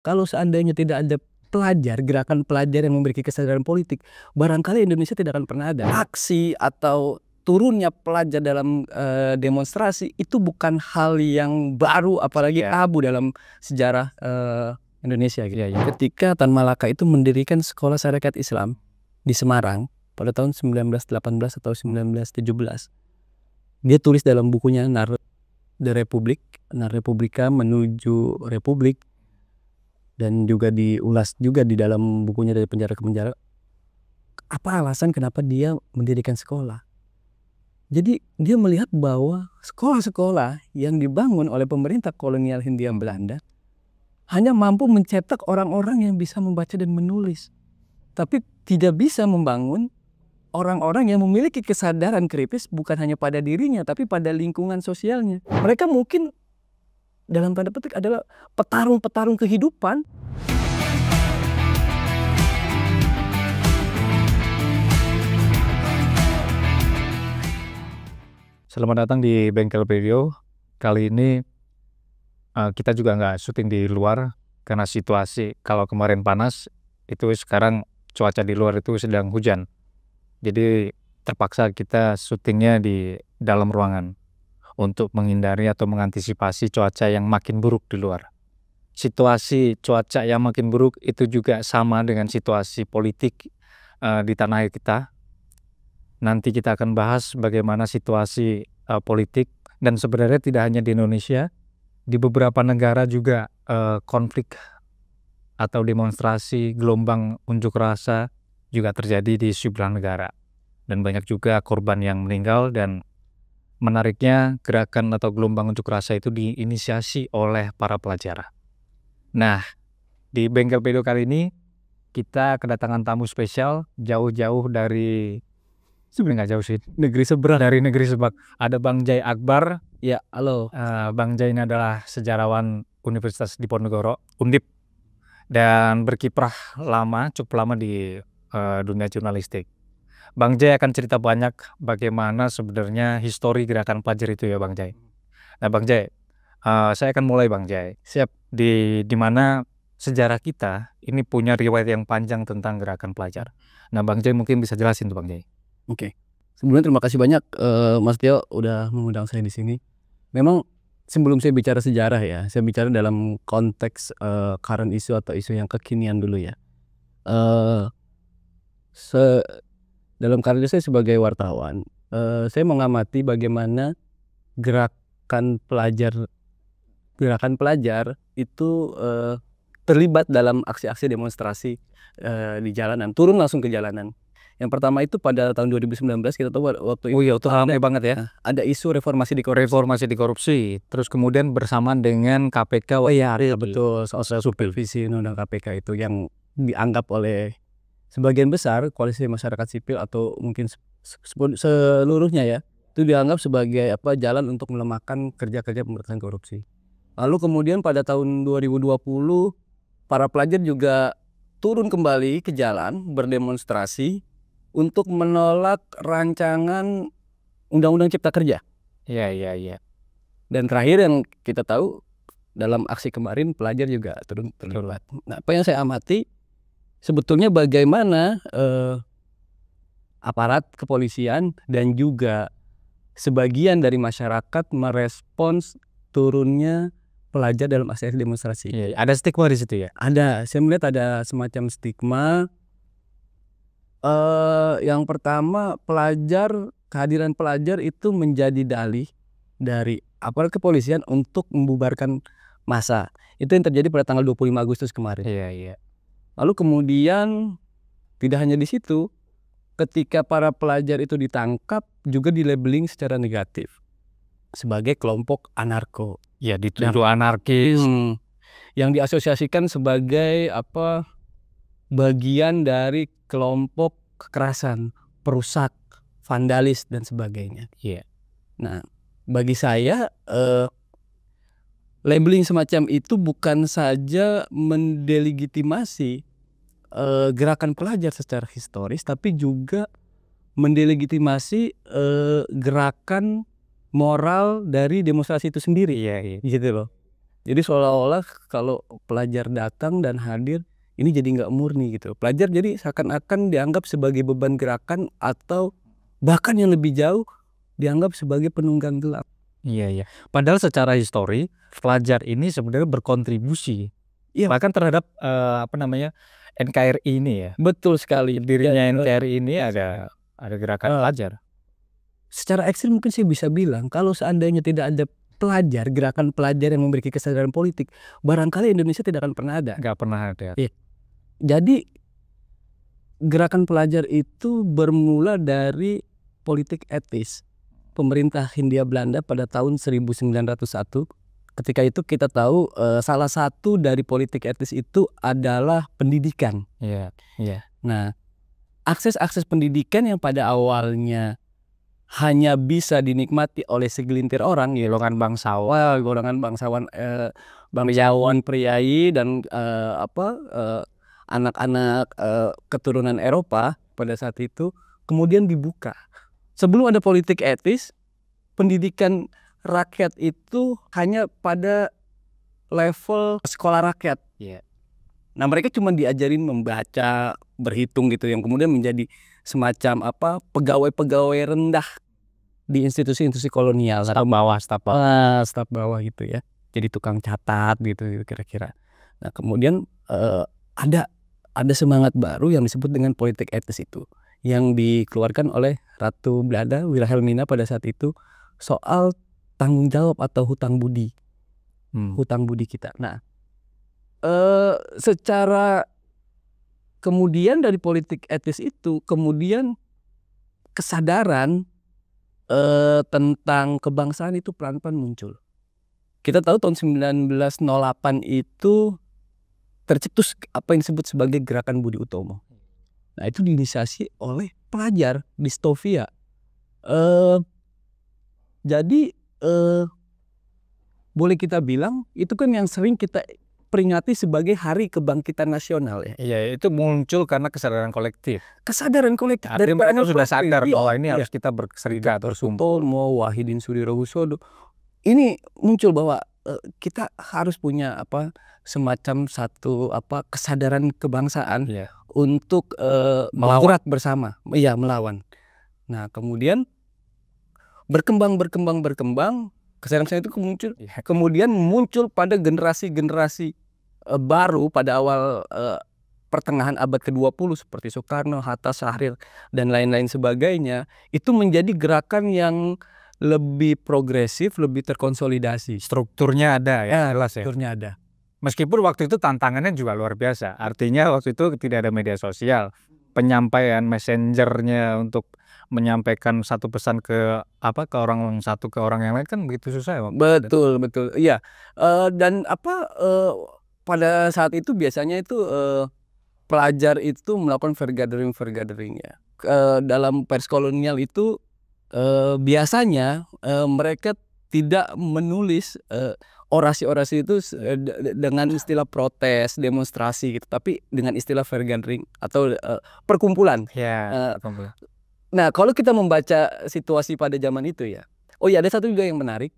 Kalau seandainya tidak ada pelajar, gerakan pelajar yang memiliki kesadaran politik, barangkali Indonesia tidak akan pernah ada. Aksi atau turunnya pelajar dalam demonstrasi itu bukan hal yang baru, apalagi tabu dalam sejarah Indonesia gitu. Ketika Tan Malaka itu mendirikan sekolah syarikat Islam di Semarang pada tahun 1918 atau 1917, dia tulis dalam bukunya Nar the Republic, Nar Republika menuju Republik, dan juga diulas juga di dalam bukunya Dari Penjara ke Penjara, apa alasan kenapa dia mendirikan sekolah. Jadi dia melihat bahwa sekolah-sekolah yang dibangun oleh pemerintah kolonial Hindia Belanda hanya mampu mencetak orang-orang yang bisa membaca dan menulis, tapi tidak bisa membangun orang-orang yang memiliki kesadaran kritis bukan hanya pada dirinya tapi pada lingkungan sosialnya. Mereka mungkin dalam tanda petik adalah petarung-petarung kehidupan. Selamat datang di Bengkel Video. Kali ini kita juga nggak syuting di luar karena situasi kalau kemarin panas, itu sekarang cuaca di luar itu sedang hujan. Jadi terpaksa kita syutingnya di dalam ruangan untuk menghindari atau mengantisipasi cuaca yang makin buruk di luar. Situasi cuaca yang makin buruk itu juga sama dengan situasi politik di tanah air kita. Nanti kita akan bahas bagaimana situasi politik, dan sebenarnya tidak hanya di Indonesia, di beberapa negara juga konflik atau demonstrasi, gelombang unjuk rasa juga terjadi di sejumlah negara. Dan banyak juga korban yang meninggal, dan menariknya gerakan atau gelombang unjuk rasa itu diinisiasi oleh para pelajar. Nah, di Bengkel Video kali ini kita kedatangan tamu spesial jauh-jauh dari, sebenarnya nggak jauh sih, negeri seberang, dari negeri Sebak. Ada Bang Jai Akbar. Ya, halo. Bang Jai ini adalah sejarawan Universitas Diponegoro, Undip, dan berkiprah cukup lama di dunia jurnalistik. Bang Jai akan cerita banyak bagaimana sebenarnya histori gerakan pelajar itu ya Bang Jai. Nah Bang Jai, saya akan mulai Bang Jai. Siap. Di mana sejarah kita ini punya riwayat yang panjang tentang gerakan pelajar. Nah Bang Jai mungkin bisa jelasin tuh Bang Jai. Oke. Sebelumnya terima kasih banyak Mas Tio udah mengundang saya di sini. Memang sebelum saya bicara sejarah ya, saya bicara dalam konteks current issue atau isu yang kekinian dulu ya. Dalam karir saya sebagai wartawan, saya mengamati bagaimana gerakan pelajar itu terlibat dalam aksi-aksi demonstrasi di jalanan, turun langsung ke jalanan. Yang pertama itu pada tahun 2019, kita tahu waktu itu ramai banget ya. Ada isu reformasi di korupsi. Terus kemudian bersamaan dengan KPK. Oh iya, betul, soal supervisi undang-undang KPK itu yang dianggap oleh sebagian besar koalisi masyarakat sipil atau mungkin seluruhnya ya, itu dianggap sebagai jalan untuk melemahkan kerja-kerja pemberantasan korupsi. Lalu kemudian pada tahun 2020 para pelajar juga turun kembali ke jalan berdemonstrasi untuk menolak rancangan Undang-Undang Cipta Kerja. Iya. Dan terakhir yang kita tahu, dalam aksi kemarin pelajar juga terlibat. Nah, apa yang saya amati sebetulnya bagaimana aparat kepolisian dan juga sebagian dari masyarakat merespons turunnya pelajar dalam aksi demonstrasi. Iya, ada stigma di situ ya? Ada, saya melihat ada semacam stigma. Yang pertama, kehadiran pelajar itu menjadi dalih dari aparat kepolisian untuk membubarkan massa. Itu yang terjadi pada tanggal 25 Agustus kemarin. Iya. Lalu kemudian tidak hanya di situ, ketika para pelajar itu ditangkap juga di-labeling secara negatif sebagai kelompok anarko. Ya, dituduh anarkis. Yang diasosiasikan sebagai bagian dari kelompok kekerasan, perusak, vandalis dan sebagainya. Iya. Nah, bagi saya labeling semacam itu bukan saja mendelegitimasi gerakan pelajar secara historis, tapi juga mendelegitimasi gerakan moral dari demonstrasi itu sendiri. Iya. Gitu loh. Jadi seolah-olah kalau pelajar datang dan hadir, ini jadi nggak murni gitu. Pelajar jadi seakan-akan dianggap sebagai beban gerakan atau bahkan yang lebih jauh dianggap sebagai penunggang gelap. Iya, iya. Padahal secara histori pelajar ini sebenarnya berkontribusi Iya. bahkan terhadap NKRI ini ya. Betul sekali. Dirinya NKRI ini ada gerakan pelajar. Secara ekstrim mungkin saya bisa bilang kalau seandainya tidak ada pelajar, gerakan pelajar yang memiliki kesadaran politik, barangkali Indonesia tidak akan pernah ada. Nggak pernah ada. Iya. Jadi gerakan pelajar itu bermula dari politik etis pemerintah Hindia Belanda pada tahun 1901. Ketika itu kita tahu salah satu dari politik etis itu adalah pendidikan. Iya, iya. Nah, akses pendidikan yang pada awalnya hanya bisa dinikmati oleh segelintir orang, golongan bangsawan priai dan anak-anak keturunan Eropa pada saat itu kemudian dibuka. Sebelum ada politik etis, pendidikan rakyat itu hanya pada level sekolah rakyat. Yeah. Nah, mereka cuma diajarin membaca, berhitung gitu, yang kemudian menjadi semacam pegawai-pegawai rendah di institusi-institusi kolonial. Staf bawah gitu ya. Jadi tukang catat gitu kira-kira. Nah, kemudian ada semangat baru yang disebut dengan politik etis itu, yang dikeluarkan oleh Ratu Belanda Wilhelmina pada saat itu soal tanggung jawab atau hutang budi. Hutang budi kita. Nah, secara kemudian dari politik etis itu kemudian kesadaran tentang kebangsaan itu pelan-pelan muncul. Kita tahu tahun 1908 itu tercetus apa yang disebut sebagai gerakan Budi Utomo. Nah, itu diinisiasi oleh pelajar di Stovia. Jadi boleh kita bilang itu kan yang sering kita peringati sebagai Hari Kebangkitan Nasional ya. Iya, itu muncul karena kesadaran kolektif. Kesadaran kolektif. Dari mereka sudah sadar bahwa ini harus kita berserikat, bersumpah. Wahidin Sudirohusodo. Ini muncul bahwa kita harus punya semacam satu kesadaran kebangsaan untuk melawan bersama, melawan. Nah, kemudian berkembang kesadaran itu muncul. Kemudian muncul pada generasi baru pada awal pertengahan abad ke-20 seperti Soekarno, Hatta, Syahrir dan lain-lain sebagainya. Itu menjadi gerakan yang lebih progresif, lebih terkonsolidasi. Strukturnya ada ya, jelas ya. Strukturnya ada. Meskipun waktu itu tantangannya juga luar biasa. Artinya waktu itu tidak ada media sosial, penyampaian messengernya untuk menyampaikan satu pesan ke orang satu ke orang yang lain kan begitu susah ya. Betul. Iya. Dan pada saat itu biasanya itu pelajar itu melakukan vergathering ya. Dalam pers kolonial itu biasanya mereka tidak menulis orasi-orasi itu dengan istilah protes, demonstrasi gitu, tapi dengan istilah vergathering atau perkumpulan. Ya, perkumpulan. Nah, kalau kita membaca situasi pada zaman itu ya, ada satu juga yang menarik.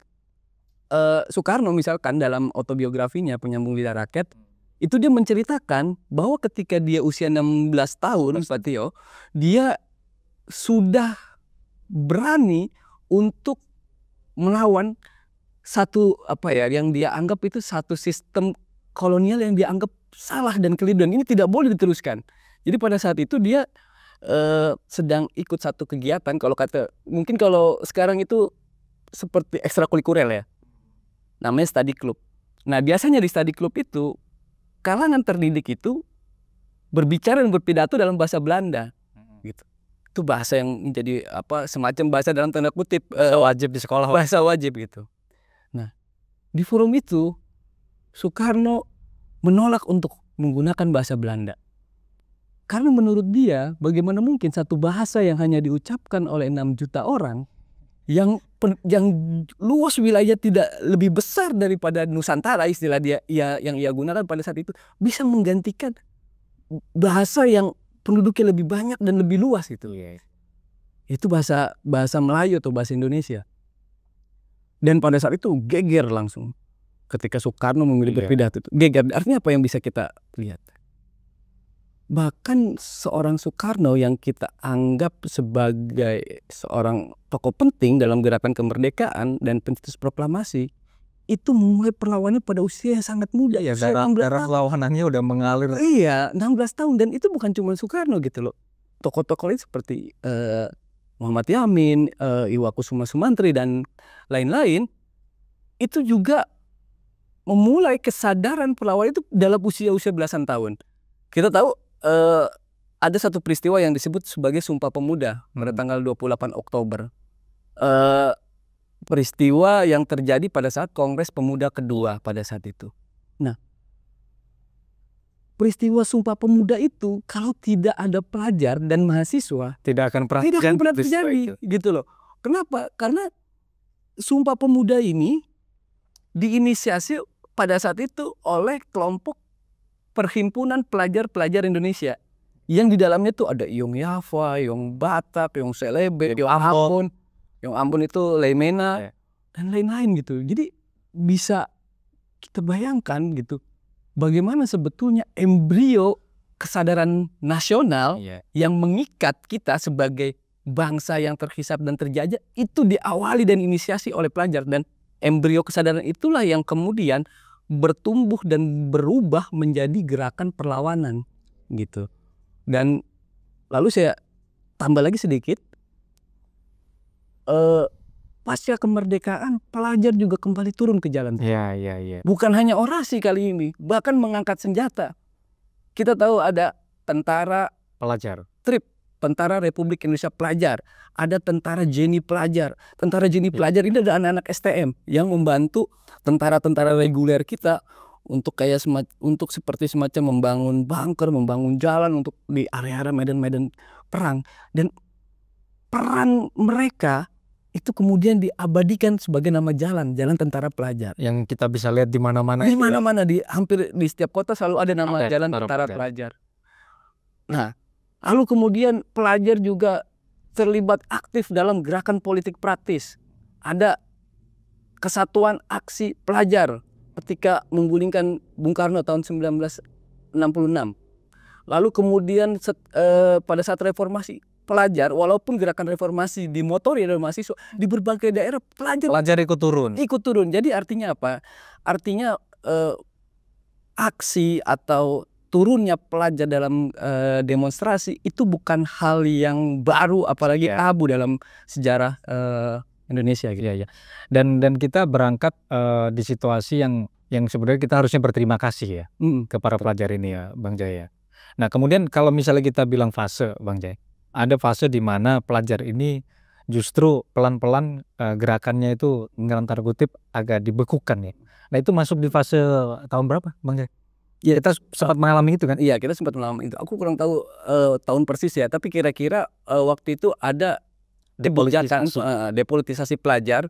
Soekarno misalkan dalam autobiografinya Penyambung Lidah Rakyat, itu dia menceritakan bahwa ketika dia usia 16 tahun, Pak Tio, dia sudah berani untuk melawan satu yang dia anggap itu satu sistem kolonial yang dia anggap salah dan keliru, dan ini tidak boleh diteruskan. Jadi pada saat itu dia sedang ikut satu kegiatan, mungkin kalau sekarang itu seperti ekstrakurikuler ya, namanya study club. Nah, biasanya di study club itu kalangan terdidik itu berbicara dan berpidato dalam bahasa Belanda gitu. Itu bahasa yang menjadi semacam bahasa dalam tanda kutip wajib di sekolah, bahasa wajib gitu. Nah, di forum itu Soekarno menolak untuk menggunakan bahasa Belanda. Karena menurut dia, bagaimana mungkin satu bahasa yang hanya diucapkan oleh 6 juta orang, yang luas wilayah tidak lebih besar daripada Nusantara, istilah yang ia gunakan pada saat itu, bisa menggantikan bahasa yang penduduknya lebih banyak dan lebih luas gitu. Itu bahasa Melayu atau bahasa Indonesia. Dan pada saat itu geger langsung. ketika Soekarno memilih Iya. berpidato itu geger. Artinya apa yang bisa kita lihat? Bahkan seorang Soekarno yang kita anggap sebagai seorang tokoh penting dalam gerakan kemerdekaan dan pencetus proklamasi, itu memulai perlawanan pada usia yang sangat muda ya, Darah 19 darah tahun. lawanannya udah mengalir. Iya, 16 tahun, dan itu bukan cuma Soekarno gitu loh. Tokoh-tokoh lain seperti Muhammad Yamin, Iwakusuma Sumantri dan lain-lain itu juga memulai kesadaran perlawanan itu dalam usia-usia belasan tahun. Kita tahu ada satu peristiwa yang disebut sebagai Sumpah Pemuda pada tanggal 28 Oktober. Peristiwa yang terjadi pada saat Kongres Pemuda kedua pada saat itu. Nah, peristiwa Sumpah Pemuda itu kalau tidak ada pelajar dan mahasiswa Tidak akan pernah tidak akan pernah peristiwa terjadi itu. gitu loh. Kenapa? Karena Sumpah Pemuda ini diinisiasi pada saat itu oleh kelompok Perhimpunan Pelajar-Pelajar Indonesia yang di dalamnya tuh ada Yong Yafa, Yong Batak, Yong Selebe, Yong Ambon. Yong Ambon itu Leimena dan lain-lain gitu. Jadi bisa kita bayangkan gitu bagaimana sebetulnya embrio kesadaran nasional yang mengikat kita sebagai bangsa yang terhisap dan terjajah itu diawali dan inisiasi oleh pelajar, dan embrio kesadaran itulah yang kemudian bertumbuh dan berubah menjadi gerakan perlawanan gitu. Dan lalu saya tambah lagi sedikit, pasca kemerdekaan pelajar juga kembali turun ke jalan. Iya. Bukan hanya orasi kali ini, bahkan mengangkat senjata. Kita tahu ada tentara Pelajar. TRIP, Tentara Republik Indonesia Pelajar, ada tentara Jenny Pelajar. Tentara Jenny Pelajar ini ada anak-anak STM yang membantu tentara-tentara reguler kita untuk untuk seperti semacam membangun bunker, membangun jalan untuk di area-area medan-medan perang. Dan peran mereka itu kemudian diabadikan sebagai nama jalan tentara pelajar. Yang kita bisa lihat di mana-mana. Di mana-mana, di hampir di setiap kota selalu ada nama jalan tentara pelajar. Nah, lalu kemudian pelajar juga terlibat aktif dalam gerakan politik praktis. Ada Kesatuan Aksi Pelajar ketika menggulingkan Bung Karno tahun 1966. Lalu kemudian pada saat reformasi, pelajar, walaupun gerakan reformasi dimotori oleh mahasiswa, di berbagai daerah pelajar ikut turun. Jadi artinya apa? Artinya aksi atau turunnya pelajar dalam demonstrasi itu bukan hal yang baru, apalagi tabu dalam sejarah Indonesia gitu. Iya. Dan kita berangkat di situasi yang sebenarnya kita harusnya berterima kasih ya ke para pelajar ini ya, Bang Jaya. Nah, kemudian kalau misalnya kita bilang fase, Bang Jaya, ada fase di mana pelajar ini justru pelan-pelan gerakannya itu dalam tanda kutip agak dibekukan ya. Nah, itu masuk di fase tahun berapa, Bang Jaya? Ya, kita sempat mengalami itu kan? Iya, kita sempat mengalami itu. Aku kurang tahu tahun persis ya, tapi kira-kira waktu itu ada depolitisasi pelajar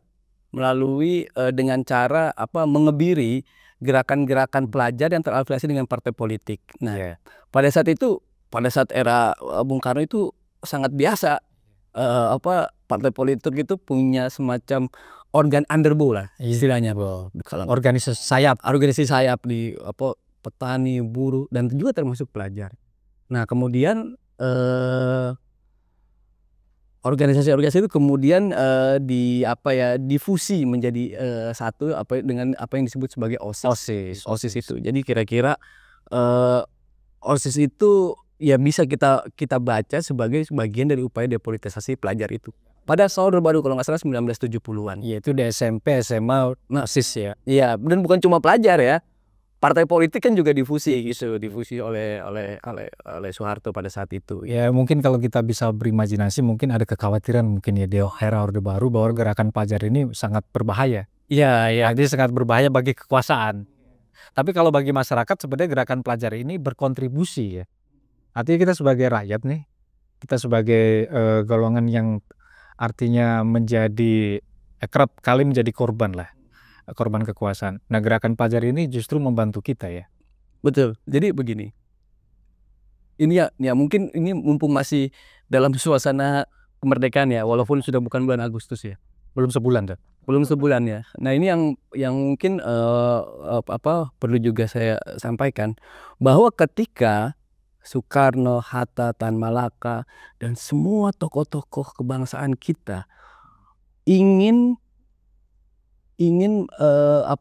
melalui dengan cara mengebiri gerakan-gerakan pelajar yang terafiliasi dengan partai politik. Nah, pada saat itu, pada saat era Bung Karno itu sangat biasa partai politik itu punya semacam organ underbow lah istilahnya, organisasi sayap di petani, buruh, dan juga termasuk pelajar. Nah, kemudian organisasi-organisasi itu kemudian difusi menjadi satu dengan apa yang disebut sebagai OSIS. OSIS itu. Jadi kira-kira OSIS itu ya bisa kita baca sebagai bagian dari upaya depolitisasi pelajar itu. Pada tahun baru kalau nggak salah 1970-an. Iya, itu di SMP, SMA, OSIS ya. Iya, dan bukan cuma pelajar ya. Partai politik kan juga difusi oleh Soeharto pada saat itu. Ya, mungkin kalau kita bisa berimajinasi, mungkin ada kekhawatiran mungkin ya di era Orde Baru bahwa gerakan pelajar ini sangat berbahaya. Iya. Jadi sangat berbahaya bagi kekuasaan. Tapi kalau bagi masyarakat sebenarnya gerakan pelajar ini berkontribusi ya. Artinya kita sebagai rakyat nih, kita sebagai golongan yang artinya menjadi kerap kali menjadi korban kekuasaan. Nah, gerakan pelajar ini justru membantu kita ya. Betul. Jadi begini, ini ya mungkin ini mumpung masih dalam suasana kemerdekaan ya, walaupun sudah bukan bulan Agustus ya. Belum sebulan tuh. Belum sebulan ya. Nah ini yang mungkin perlu juga saya sampaikan, bahwa ketika Soekarno, Hatta, Tan Malaka, dan semua tokoh-tokoh kebangsaan kita ingin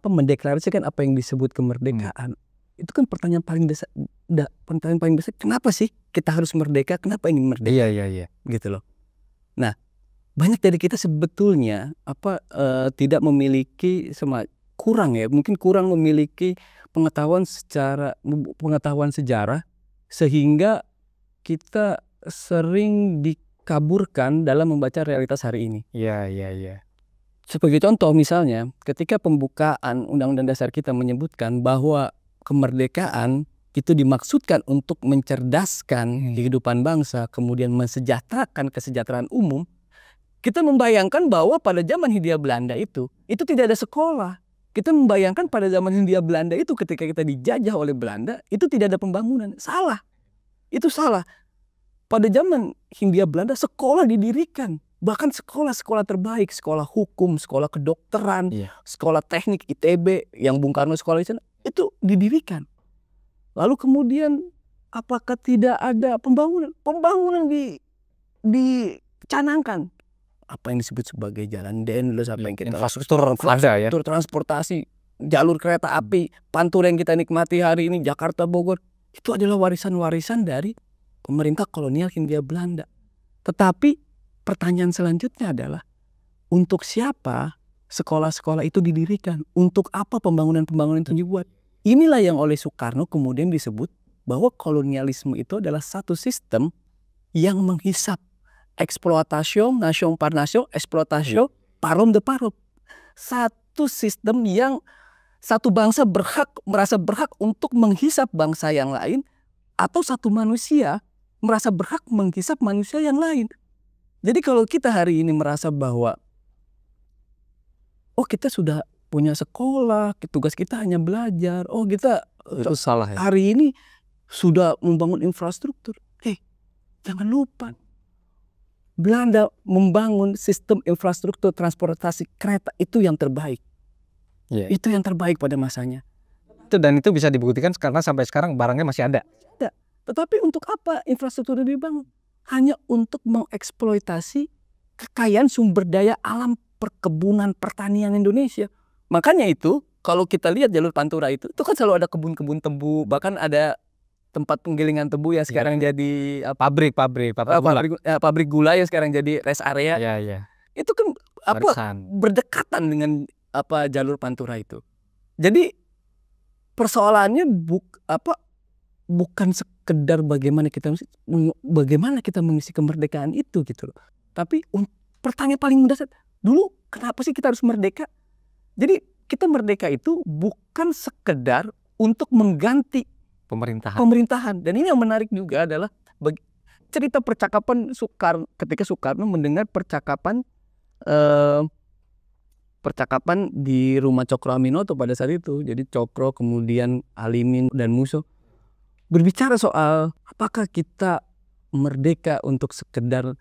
mendeklarasikan apa yang disebut kemerdekaan. Itu kan pertanyaan paling besar, kenapa sih kita harus merdeka? Kenapa ingin merdeka? Iya. Gitu loh. Nah, banyak dari kita sebetulnya tidak memiliki mungkin kurang memiliki pengetahuan sejarah, sehingga kita sering dikaburkan dalam membaca realitas hari ini. Iya. Sebagai contoh misalnya, ketika pembukaan Undang-Undang Dasar kita menyebutkan bahwa kemerdekaan itu dimaksudkan untuk mencerdaskan kehidupan bangsa, kemudian mensejahterakan kesejahteraan umum, kita membayangkan bahwa pada zaman Hindia Belanda itu tidak ada sekolah. Kita membayangkan pada zaman Hindia Belanda itu ketika kita dijajah oleh Belanda, itu tidak ada pembangunan. Salah. Itu salah. Pada zaman Hindia Belanda sekolah didirikan. Bahkan sekolah-sekolah terbaik, sekolah hukum, sekolah kedokteran, sekolah teknik ITB yang Bung Karno sekolah di sana, itu didirikan. Lalu kemudian apakah tidak ada pembangunan? Pembangunan dicanangkan. Apa yang disebut sebagai jalan dendels, apa yang kita infrastruktur ada ya. Transportasi, jalur kereta api, pantura yang kita nikmati hari ini, Jakarta Bogor, itu adalah warisan-warisan dari pemerintah kolonial Hindia Belanda. Tetapi pertanyaan selanjutnya adalah, untuk siapa sekolah-sekolah itu didirikan? Untuk apa pembangunan-pembangunan itu dibuat? Inilah yang oleh Soekarno kemudian disebut bahwa kolonialisme itu adalah satu sistem yang menghisap eksploitasyon nation par nation, eksploitasyon parum de parum. Satu sistem yang satu bangsa merasa berhak untuk menghisap bangsa yang lain, atau satu manusia merasa berhak menghisap manusia yang lain. Jadi kalau kita hari ini merasa bahwa kita sudah punya sekolah, tugas kita hanya belajar, kita itu salah ya. Hari ini sudah membangun infrastruktur. Jangan lupa, Belanda membangun sistem infrastruktur transportasi kereta itu yang terbaik. Itu yang terbaik pada masanya. Dan itu bisa dibuktikan karena sampai sekarang barangnya masih ada. Tetapi untuk apa infrastruktur itu dibangun? Hanya untuk mengeksploitasi kekayaan sumber daya alam perkebunan pertanian Indonesia. Makanya itu kalau kita lihat jalur Pantura itu kan selalu ada kebun-kebun tebu, bahkan ada tempat penggilingan tebu yang sekarang jadi pabrik gula yang sekarang jadi rest area. Itu kan berdekatan dengan jalur Pantura itu. Jadi persoalannya bukan sekedar bagaimana kita mengisi kemerdekaan itu gitu loh. Tapi pertanyaan paling mendasar, dulu kenapa sih kita harus merdeka? Jadi kita merdeka itu bukan sekedar untuk mengganti pemerintahan. Dan ini yang menarik juga adalah cerita percakapan ketika Soekarno mendengar percakapan di rumah Cokro Aminoto pada saat itu. Jadi Cokro, kemudian Alimin dan Musso berbicara soal apakah kita merdeka untuk sekedar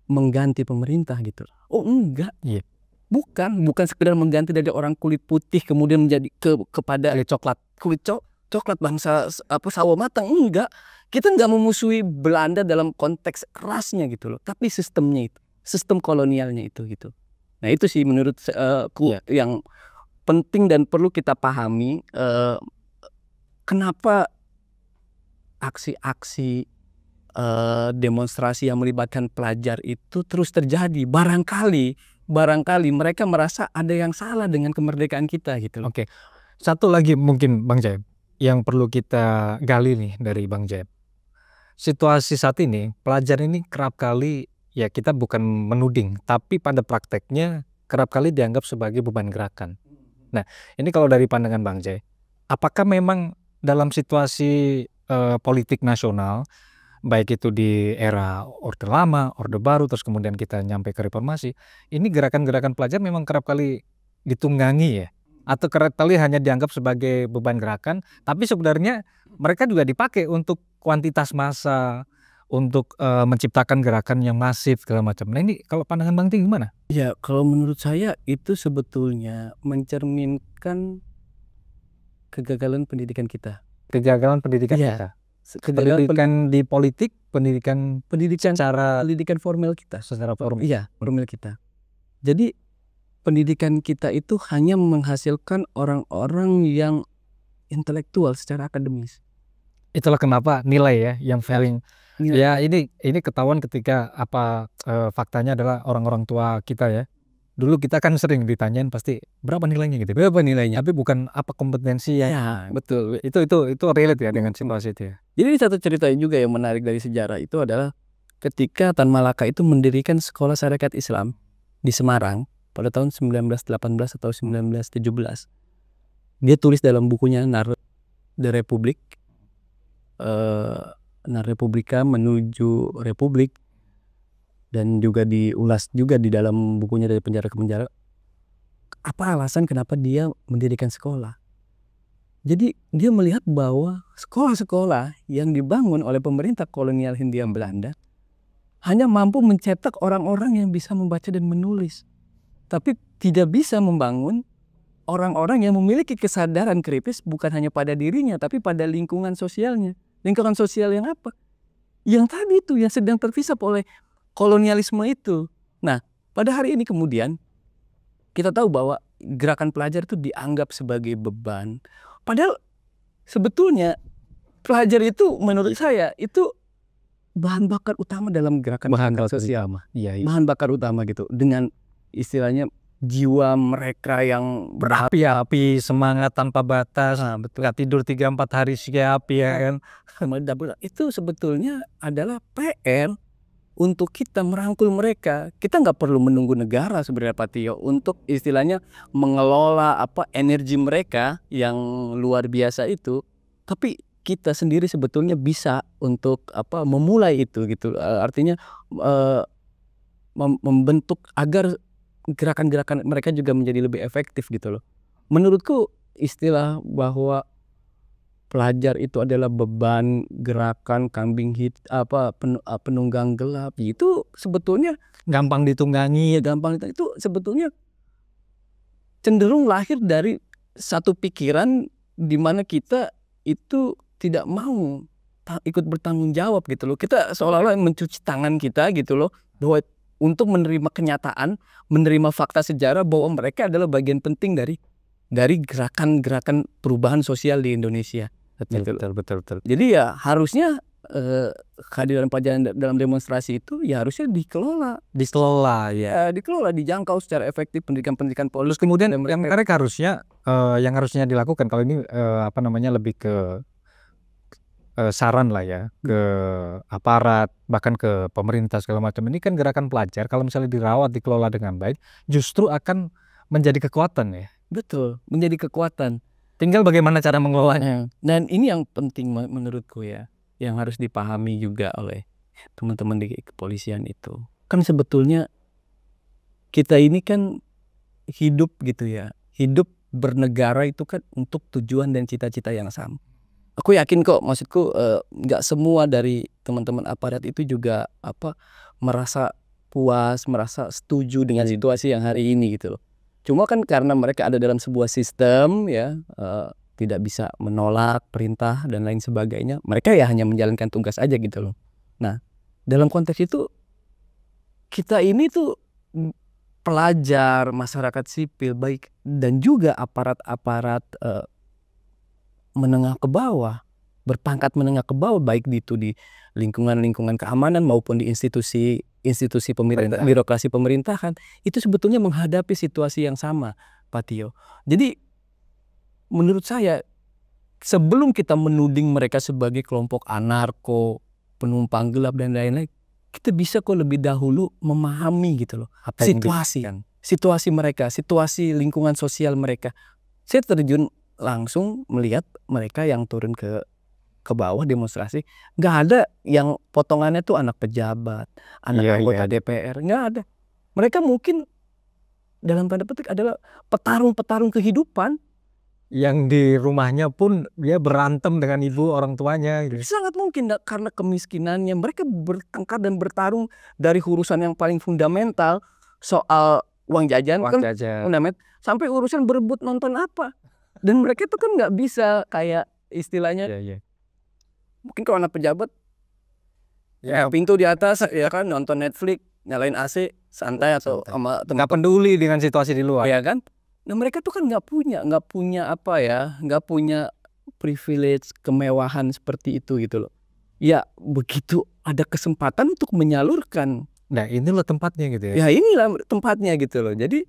mengganti pemerintah gitu. Enggak. Bukan sekedar mengganti dari orang kulit putih kemudian menjadi kepada kulit coklat bangsa sawo matang. Enggak. Kita enggak memusuhi Belanda dalam konteks rasnya gitu loh, tapi sistemnya itu, sistem kolonialnya itu gitu. Nah itu sih menurut yang penting dan perlu kita pahami, kenapa aksi-aksi demonstrasi yang melibatkan pelajar itu terus terjadi. Barangkali mereka merasa ada yang salah dengan kemerdekaan kita gitu loh. Oke. Satu lagi mungkin Bang Jaib yang perlu kita gali nih dari Bang Jaib. Situasi saat ini pelajar ini kerap kali, ya kita bukan menuding, tapi pada prakteknya kerap kali dianggap sebagai beban gerakan. Nah ini kalau dari pandangan Bang Jaib, apakah memang dalam situasi politik nasional, baik itu di era Orde Lama, Orde Baru, terus kemudian kita nyampe ke reformasi, ini gerakan-gerakan pelajar memang kerap kali ditunggangi ya? Atau kerap kali hanya dianggap sebagai beban gerakan, tapi sebenarnya mereka juga dipakai untuk kuantitas massa, untuk menciptakan gerakan yang masif segala macam. Nah ini kalau pandangan Bang Ting gimana? Ya kalau menurut saya itu sebetulnya mencerminkan kegagalan pendidikan kita. Kegagalan pendidikan Iya. kita. Kegagalan Pendidikan di politik, pendidikan secara pendidikan formal kita. secara formal. Iya, formal kita. Jadi pendidikan kita itu hanya menghasilkan orang-orang yang intelektual secara akademis. Itulah kenapa nilai ya yang paling Nilai. ya ini ketahuan ketika faktanya adalah orang-orang tua kita ya. Dulu kita kan sering ditanyain pasti berapa nilainya gitu. Berapa nilainya? Tapi bukan apa kompetensi ya. Ya, betul. Itu relate ya dengan situasi itu ya. Jadi satu cerita juga yang menarik dari sejarah itu adalah ketika Tan Malaka itu mendirikan sekolah syarikat Islam di Semarang pada tahun 1918 atau 1917. Dia tulis dalam bukunya Nar de Republik, Nar Republika menuju Republik, dan juga diulas juga di dalam bukunya Dari Penjara ke Penjara. Apa alasan kenapa dia mendirikan sekolah? Jadi dia melihat bahwa sekolah-sekolah yang dibangun oleh pemerintah kolonial Hindia Belanda hanya mampu mencetak orang-orang yang bisa membaca dan menulis, tapi tidak bisa membangun orang-orang yang memiliki kesadaran kritis bukan hanya pada dirinya tapi pada lingkungan sosialnya. Lingkungan sosial yang apa? Yang tadi itu yang sedang terpisah oleh kolonialisme itu. Nah, pada hari ini kemudian kita tahu bahwa gerakan pelajar itu dianggap sebagai beban. Padahal sebetulnya pelajar itu menurut saya itu bahan bakar utama dalam gerakan sosial. Iya. Bahan bakar utama gitu. Dengan istilahnya jiwa mereka yang berapi-api, semangat tanpa batas. Nah, betul. Gak tidur 3-4 hari siap ya kan. Itu sebetulnya adalah PR untuk kita merangkul mereka. Kita nggak perlu menunggu negara sebenarnya Pak Tio untuk istilahnya mengelola energi mereka yang luar biasa itu. Tapi kita sendiri sebetulnya bisa untuk memulai itu gitu. Artinya membentuk agar gerakan-gerakan mereka juga menjadi lebih efektif gitu loh. Menurutku istilah bahwa pelajar itu adalah beban, gerakan, kambing penunggang gelap, itu sebetulnya gampang ditunggangi. Itu sebetulnya cenderung lahir dari satu pikiran di mana kita itu tidak mau ikut bertanggung jawab gitu loh. Kita seolah-olah mencuci tangan kita gitu loh, bahwa untuk menerima kenyataan, menerima fakta sejarah bahwa mereka adalah bagian penting dari gerakan-gerakan perubahan sosial di Indonesia. Betul. Jadi ya harusnya kehadiran pelajar dalam demonstrasi itu ya harusnya dikelola ya. Dikelola, dijangkau secara efektif pendidikan politik. Terus kemudian yang menarik harusnya yang harusnya dilakukan kalau ini lebih ke saran lah ya ke aparat bahkan ke pemerintah segala macam. Ini kan gerakan pelajar kalau misalnya dirawat, dikelola dengan baik justru akan menjadi kekuatan ya. Betul, menjadi kekuatan. Tinggal bagaimana cara mengelolanya. Dan ini yang penting menurutku ya, yang harus dipahami juga oleh teman-teman di kepolisian itu. Kan sebetulnya kita ini kan hidup gitu ya, hidup bernegara itu kan untuk tujuan dan cita-cita yang sama. Aku yakin kok, maksudku nggak semua dari teman-teman aparat itu juga merasa puas, merasa setuju dengan situasi yang hari ini gitu loh. Cuma kan karena mereka ada dalam sebuah sistem ya, tidak bisa menolak perintah dan lain sebagainya. Mereka ya hanya menjalankan tugas aja gitu loh. Nah, dalam konteks itu kita ini tuh pelajar, masyarakat sipil baik dan juga aparat-aparat menengah ke bawah, berpangkat menengah ke bawah, baik itu di lingkungan keamanan maupun di institusi pemerintah, birokrasi pemerintahan, itu sebetulnya menghadapi situasi yang sama, Pak Tio. Jadi menurut saya sebelum kita menuding mereka sebagai kelompok anarko, penumpang gelap dan lain-lain, kita bisa kok lebih dahulu memahami gitu loh situasi mereka, situasi lingkungan sosial mereka. Saya terjun langsung melihat mereka yang turun ke bawah demonstrasi, nggak ada yang potongannya tuh anak pejabat, anak anggota DPR, nggak ada. Mereka mungkin dalam tanda petik adalah petarung-petarung kehidupan yang di rumahnya pun dia berantem dengan ibu orang tuanya gitu. Sangat mungkin karena kemiskinannya mereka bertengkar dan bertarung dari urusan yang paling fundamental soal uang jajan Uang kan jajan. fundamental sampai urusan berebut nonton apa. Dan mereka itu kan nggak bisa kayak istilahnya mungkin kalau anak pejabat Ya, pintu di atas ya kan nonton Netflix nyalain AC santai atau sama nggak peduli dengan situasi di luar. ya kan. Nah mereka tuh kan nggak punya apa ya, nggak punya privilege kemewahan seperti itu gitu loh. Ya begitu ada kesempatan untuk menyalurkan. Nah inilah tempatnya gitu ya. Ya inilah tempatnya gitu loh. Jadi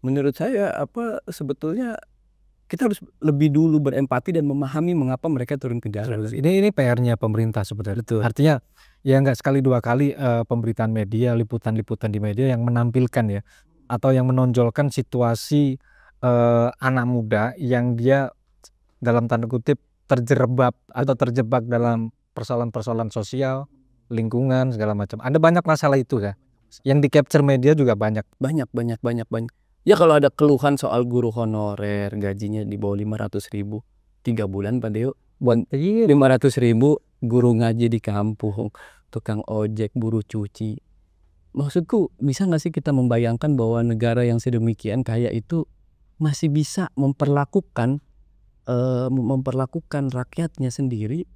menurut saya apa sebetulnya kita harus lebih dulu berempati dan memahami mengapa mereka turun ke jalan. Ini PR-nya pemerintah sebenarnya. Betul. Artinya ya nggak sekali dua kali pemberitaan media, liputan-liputan di media yang menampilkan ya atau yang menonjolkan situasi anak muda yang dia dalam tanda kutip terjerembab atau terjebak dalam persoalan-persoalan sosial, lingkungan segala macam. Ada banyak masalah itu ya. Yang di capture media juga banyak. Banyak. Ya kalau ada keluhan soal guru honorer gajinya di bawah 500.000 3 bulan Pak Deo buat 500.000 guru ngaji di kampung, tukang ojek, buruh cuci. Maksudku bisa nggak sih kita membayangkan bahwa negara yang sedemikian kaya itu masih bisa memperlakukan rakyatnya sendiri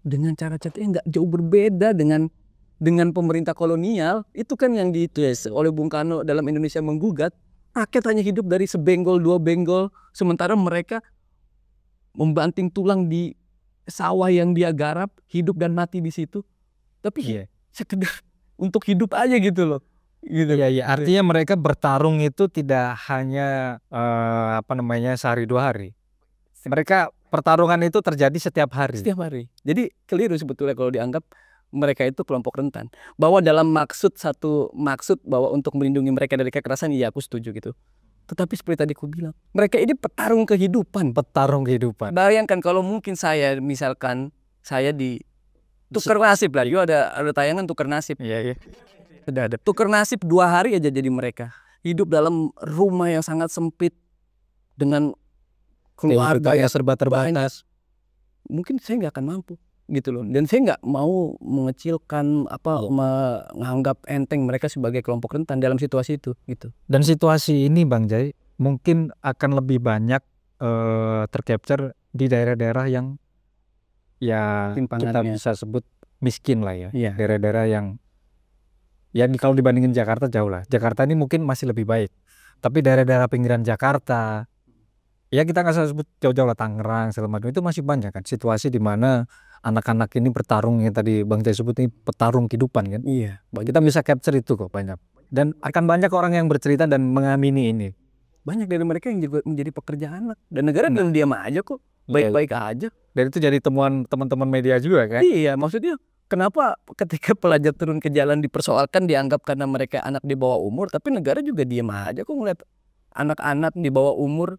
dengan cara-cara yang nggak jauh berbeda dengan pemerintah kolonial. Itu kan yang ditulis oleh Bung Karno dalam Indonesia Menggugat. Rakyat hanya hidup dari sebenggol dua benggol, sementara mereka membanting tulang di sawah yang dia garap, hidup dan mati di situ. Tapi sekedar untuk hidup aja gitu loh. Gitu. Iya, artinya mereka bertarung itu tidak hanya sehari dua hari. Mereka pertarungan itu terjadi setiap hari. Jadi keliru sebetulnya kalau dianggap mereka itu kelompok rentan. Bahwa dalam maksud bahwa untuk melindungi mereka dari kekerasan, iya aku setuju gitu. Tetapi seperti tadi aku bilang, mereka ini petarung kehidupan. Bayangkan kalau mungkin misalkan saya di tukar nasib lah, ada tayangan tukar nasib. Iya. Ada tukar nasib 2 hari aja jadi mereka hidup dalam rumah yang sangat sempit dengan keluarga yang serba terbatas. Mungkin saya nggak akan mampu gitu loh, dan saya nggak mau mengecilkan menganggap enteng mereka sebagai kelompok rentan dalam situasi itu gitu. Dan situasi ini Bang Jai mungkin akan lebih banyak tercapture di daerah-daerah yang ya kita bisa sebut miskin lah ya. Daerah-daerah yang ya kalau dibandingin Jakarta jauh lah. Jakarta ini mungkin masih lebih baik, tapi daerah-daerah pinggiran Jakarta ya kita nggak usah sebut jauh-jauh lah, Tangerang segala macam, itu masih banyak kan situasi di mana anak-anak ini bertarung, yang tadi Bang Jai sebut ini petarung kehidupan kan. Iya. Kita bisa capture itu kok banyak, dan akan banyak orang yang bercerita dan mengamini ini. Banyak dari mereka yang juga menjadi pekerja anak, dan negara diam aja kok, baik-baik aja. Dan itu jadi temuan teman-teman media juga kan. Iya, maksudnya kenapa ketika pelajar turun ke jalan dipersoalkan, dianggap karena mereka anak di bawah umur, tapi negara juga diam aja kok ngeliat anak-anak di bawah umur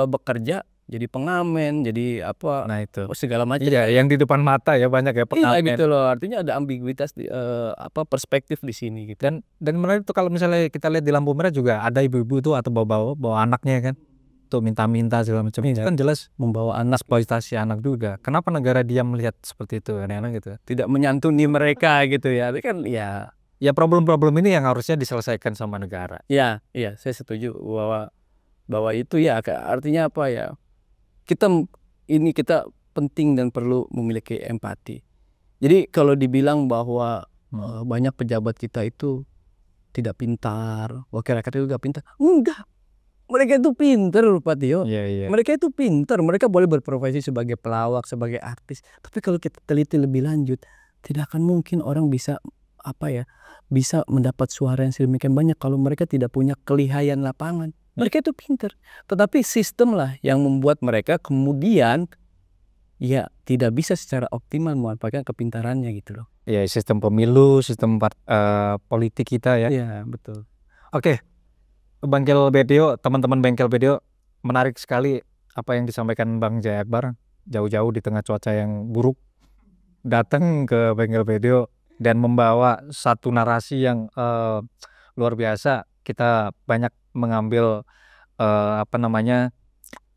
bekerja jadi pengamen, jadi apa, nah itu segala macam. Iya, yang di depan mata ya banyak ya pengamen. Iya gitu loh, artinya ada ambiguitas di perspektif di sini gitu. Dan menarik tuh kalau misalnya kita lihat di lampu merah juga ada ibu-ibu tuh atau bawa anaknya kan, tuh minta-minta segala macam. Itu kan jelas membawa anak, eksploitasi anak juga. Kenapa negara diam melihat seperti itu, aneh-aneh gitu, tidak menyantuni mereka gitu ya. Itu kan ya problem-problem ini yang harusnya diselesaikan sama negara. Iya, saya setuju bahwa itu ya artinya apa ya, kita penting dan perlu memiliki empati. Jadi kalau dibilang bahwa banyak pejabat kita itu tidak pintar, wakil rakyat itu tidak pintar, enggak, mereka itu pintar Pak Tio. Mereka itu pintar, mereka boleh berprofesi sebagai pelawak, sebagai artis, tapi kalau kita teliti lebih lanjut, tidak akan mungkin orang bisa bisa mendapat suara yang sedemikian banyak kalau mereka tidak punya kelihayan lapangan. Mereka itu pintar, tetapi sistem lah yang membuat mereka kemudian ya tidak bisa secara optimal memanfaatkan kepintarannya gitu loh. Ya, sistem pemilu, sistem politik kita ya. Iya, betul. Oke, Bengkel BDO, teman-teman Bengkel BDO, menarik sekali apa yang disampaikan Bang Jai Akbar, jauh-jauh di tengah cuaca yang buruk datang ke Bengkel BDO dan membawa satu narasi yang luar biasa. Kita banyak mengambil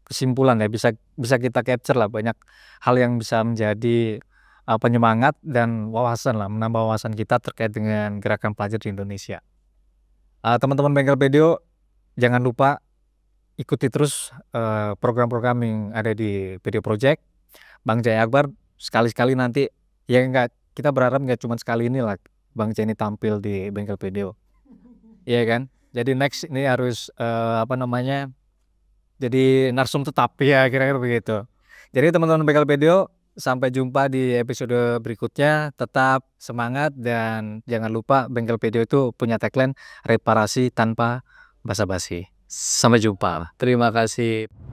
kesimpulan ya, bisa kita capture lah banyak hal yang bisa menjadi penyemangat dan wawasan lah, menambah wawasan kita terkait dengan gerakan pelajar di Indonesia. Teman-teman Bengkel Video, jangan lupa ikuti terus program-program yang ada di Video Project. Bang Jaya Akbar sekali-sekali nanti, ya enggak, kita berharap nggak cuma sekali ini lah Bang Jaya ini tampil di Bengkel Video. Iya kan? Jadi next ini harus jadi narsum tetap ya, kira-kira begitu. Jadi teman-teman Bengkel Video, sampai jumpa di episode berikutnya. Tetap semangat dan jangan lupa Bengkel Video itu punya tagline reparasi tanpa basa-basi. Sampai jumpa. Terima kasih.